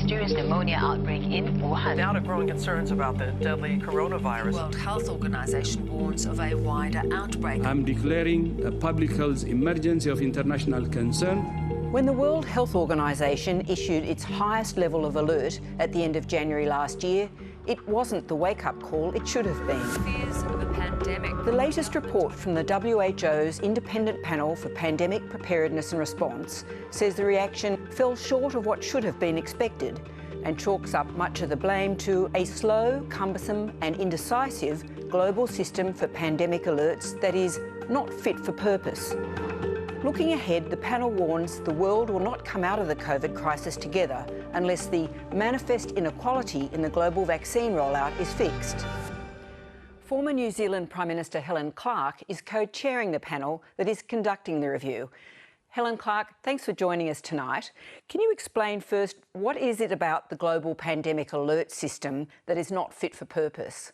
mysterious pneumonia outbreak in Wuhan. Now to growing concerns about the deadly coronavirus. The World Health Organization warns of a wider outbreak. I'm declaring a public health emergency of international concern. When the World Health Organization issued its highest level of alert at the end of January last year, it wasn't the wake-up call it should have been. Fears of a pandemic. The latest report from the WHO's Independent Panel for Pandemic Preparedness and Response says the reaction fell short of what should have been expected and chalks up much of the blame to a slow, cumbersome and indecisive global system for pandemic alerts that is not fit for purpose. Looking ahead, the panel warns the world will not come out of the COVID crisis together unless the manifest inequality in the global vaccine rollout is fixed. Former New Zealand Prime Minister Helen Clark is co-chairing the panel that is conducting the review. Helen Clark, thanks for joining us tonight. Can you explain first, what is it about the global pandemic alert system that is not fit for purpose?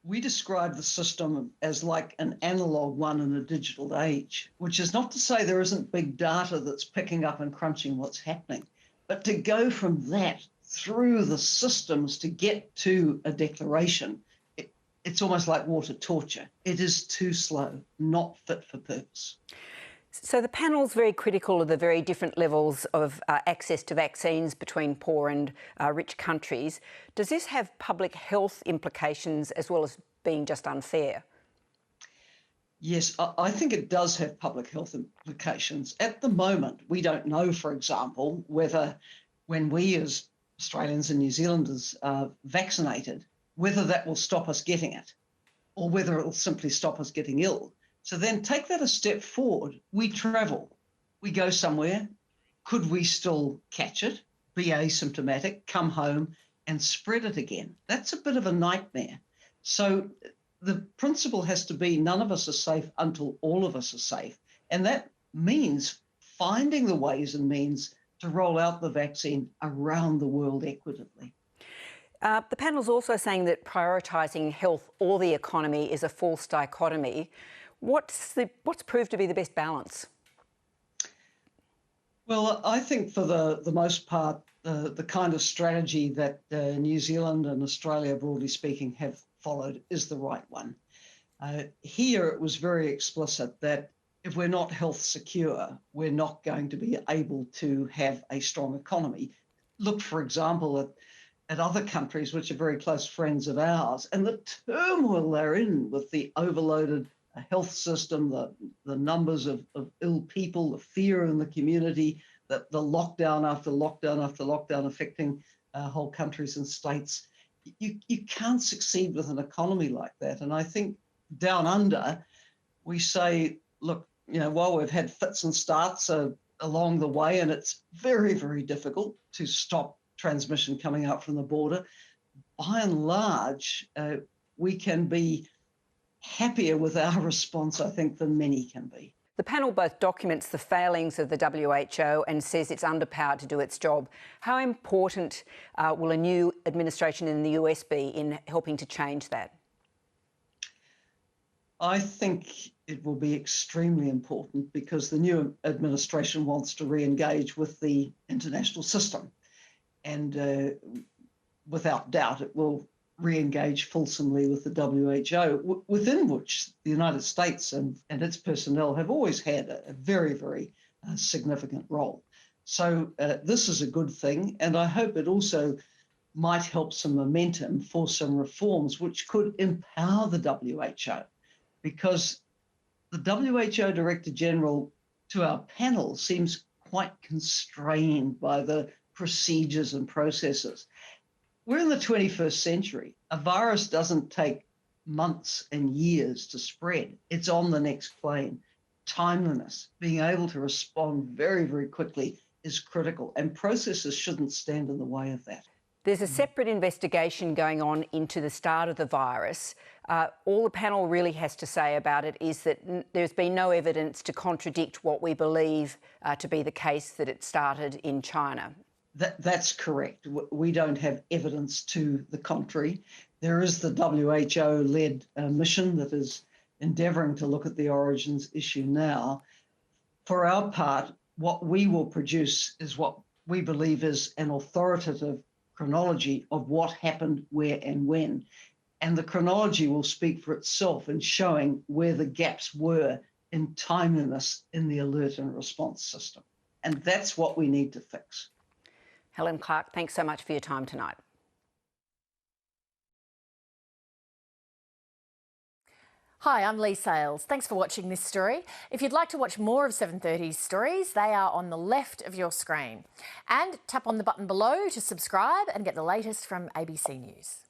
We describe the system as like an analogue one in a digital age, which is not to say there isn't big data that's picking up and crunching what's happening, but to go from that through the systems to get to a declaration, it's almost like water torture. It is too slow, not fit for purpose. So the panel's very critical of the very different levels of access to vaccines between poor and rich countries. Does this have public health implications as well as being just unfair? Yes, I think it does have public health implications. At the moment, we don't know, for example, whether when we as Australians and New Zealanders are vaccinated, whether that will stop us getting it or whether it will simply stop us getting ill. So then take that a step forward. We travel, we go somewhere. Could we still catch it, be asymptomatic, come home and spread it again? That's a bit of a nightmare. So the principle has to be none of us are safe until all of us are safe. And that means finding the ways and means to roll out the vaccine around the world equitably. The panel's also saying that prioritising health or the economy is a false dichotomy. What's proved to be the best balance? Well, I think for the most part, the kind of strategy that New Zealand and Australia, broadly speaking, have followed is the right one. Here it was very explicit that if we're not health secure, we're not going to be able to have a strong economy. Look, for example, at other countries which are very close friends of ours and the turmoil they're in with the overloaded health system, the numbers of ill people, the fear in the community, the lockdown after lockdown after lockdown affecting whole countries and states. You can't succeed with an economy like that. And I think down under, we say, look, while we've had fits and starts along the way, and it's very, very difficult to stop transmission coming out from the border, by and large, we can be happier with our response, I think, than many can be. The panel both documents the failings of the WHO and says it's underpowered to do its job. How important will a new administration in the US be in helping to change that? I think it will be extremely important because the new administration wants to re-engage with the international system. And without doubt, it will re-engage fulsomely with the WHO, within which the United States and its personnel have always had a very, very significant role. So this is a good thing, and I hope it also might help some momentum for some reforms which could empower the WHO, because the WHO Director General to our panel seems quite constrained by the procedures and processes. We're in the 21st century. A virus doesn't take months and years to spread. It's on the next plane. Timeliness, being able to respond very, very quickly is critical, and processes shouldn't stand in the way of that. There's a separate investigation going on into the start of the virus. All the panel really has to say about it is that there's been no evidence to contradict what we believe to be the case that it started in China. That's correct. We don't have evidence to the contrary. There is the WHO-led mission that is endeavouring to look at the origins issue now. For our part, what we will produce is what we believe is an authoritative chronology of what happened, where and when. And the chronology will speak for itself in showing where the gaps were in timeliness in the alert and response system. And that's what we need to fix. Helen Clark, thanks so much for your time tonight. Hi, I'm Lee Sales. Thanks for watching this story. If you'd like to watch more of 7:30's stories, they are on the left of your screen. And tap on the button below to subscribe and get the latest from ABC News.